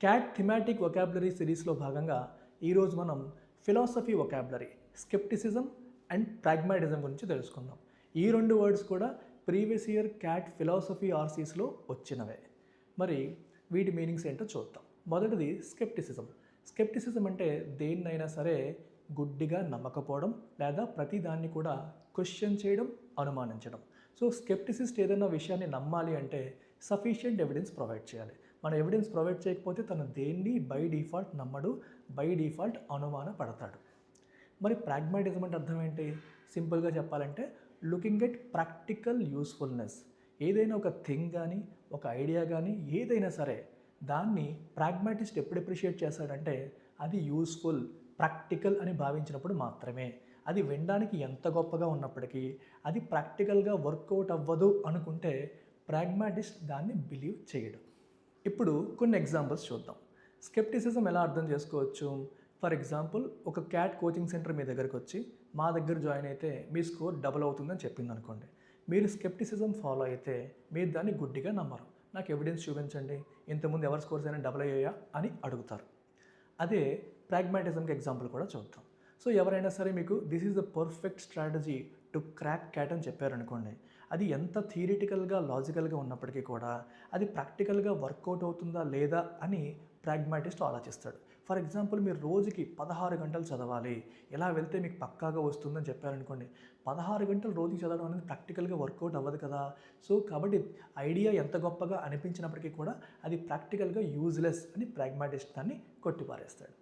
Cat thematic vocabulary సిరీస్లో భాగంగా ఈరోజు మనం philosophy vocabulary, scepticism and pragmatism గురించి తెలుసుకుందాం. ఈ రెండు వర్డ్స్ కూడా ప్రీవియస్ ఇయర్ క్యాట్ ఫిలాసఫీ ఆర్సీస్లో వచ్చినవే. మరి వీటి మీనింగ్స్ ఏంటో చూద్దాం. మొదటిది స్కెప్టిసిజం. స్కెప్టిసిజం అంటే దేన్నైనా సరే గుడ్డిగా నమ్మకపోవడం లేదా ప్రతి దాన్ని కూడా క్వశ్చన్ చేయడం, అనుమానించడం. సో స్కెప్టిసిస్ట్ ఏదైనా విషయాన్ని నమ్మాలి అంటే సఫిషియంట్ ఎవిడెన్స్ ప్రొవైడ్ చేయాలి. మన ఎవిడెన్స్ ప్రొవైడ్ చేయకపోతే తను దేన్ని బై డిఫాల్ట్ నమ్మడు, బై డిఫాల్ట్ అనుమాన పడతాడు. మరి ప్రాగ్మాటిజం అంటే అర్థం ఏంటి? సింపుల్గా చెప్పాలంటే లుకింగ్ ఎట్ ప్రాక్టికల్ యూస్ఫుల్నెస్. ఏదైనా ఒక థింగ్ కానీ, ఒక ఐడియా కానీ ఏదైనా సరే దాన్ని ప్రాగ్మాటిస్ట్ ఎప్పుడు అప్రిషియేట్ చేస్తాడంటే అది యూస్ఫుల్, ప్రాక్టికల్ అని భావించినప్పుడు మాత్రమే. అది వినడానికి ఎంత గొప్పగా ఉన్నప్పటికీ అది ప్రాక్టికల్గా వర్కౌట్ అవ్వదు అనుకుంటే ప్రాగ్మాటిస్ట్ దాన్ని బిలీవ్ చేయడు. ఇప్పుడు కొన్ని ఎగ్జాంపుల్స్ చూద్దాం. స్కెప్టిసిజం ఎలా అర్థం చేసుకోవచ్చు? ఫర్ ఎగ్జాంపుల్, ఒక క్యాట్ కోచింగ్ సెంటర్ మీ దగ్గరకు వచ్చి మా దగ్గర జాయిన్ అయితే మీ స్కోర్ డబుల్ అవుతుందని చెప్పింది అనుకోండి. మీరు స్కెప్టిసిజం ఫాలో అయితే మీరు దాన్ని గుడ్డిగా నమ్మరు. నాకు ఎవిడెన్స్ చూపించండి, ఇంతకుముందు ఎవరి స్కోర్స్ అయినా డబుల్ అయ్యాయా అని అడుగుతారు. అదే ప్రాగ్మాటిజంకి ఎగ్జాంపుల్ కూడా చూద్దాం. సో ఎవరైనా సరే మీకు this is the perfect strategy to crack cat అని చెప్పారనుకోండి, అది ఎంత థియరిటికల్గా లాజికల్గా ఉన్నప్పటికీ కూడా అది ప్రాక్టికల్గా వర్కౌట్ అవుతుందా లేదా అని ప్రాగ్మాటిస్ట్ ఆలోచిస్తాడు. ఫర్ ఎగ్జాంపుల్, మీరు రోజుకి 16 గంటలు చదవాలి, ఎలా వెళ్తే మీకు పక్కాగా వస్తుందని చెప్పారనుకోండి, 16 గంటలు రోజుకి చదవడం అనేది ప్రాక్టికల్గా వర్కౌట్ అవ్వదు కదా. సో కాబట్టి ఐడియా ఎంత గొప్పగా అనిపించినప్పటికీ కూడా అది ప్రాక్టికల్గా యూజ్లెస్ అని ప్రాగ్మాటిస్ట్ దాన్ని కొట్టిపారేస్తాడు.